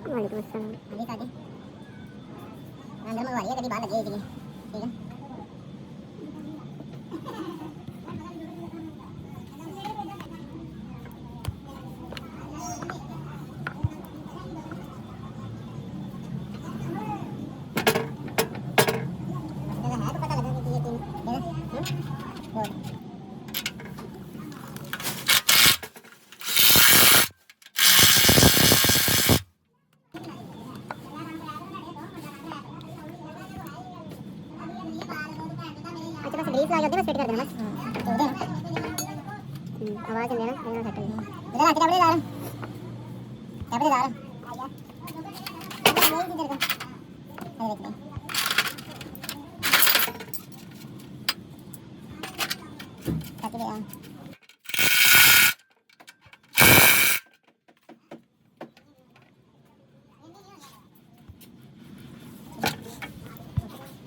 Waalaikumsalam. Ini tadi. अंदर मंगवा लिया कभी बाहर लगी है इसलिए ठीक है। है तो पता लगा कि ये तीन है ना। अच्छा बस ग्रीस लगा के बस फिट कर देना बस तो दे आवाज देना मेरा सेट है इधर आके डबल डाल डबल डाल यही इधर को अरे देख ले काट गया।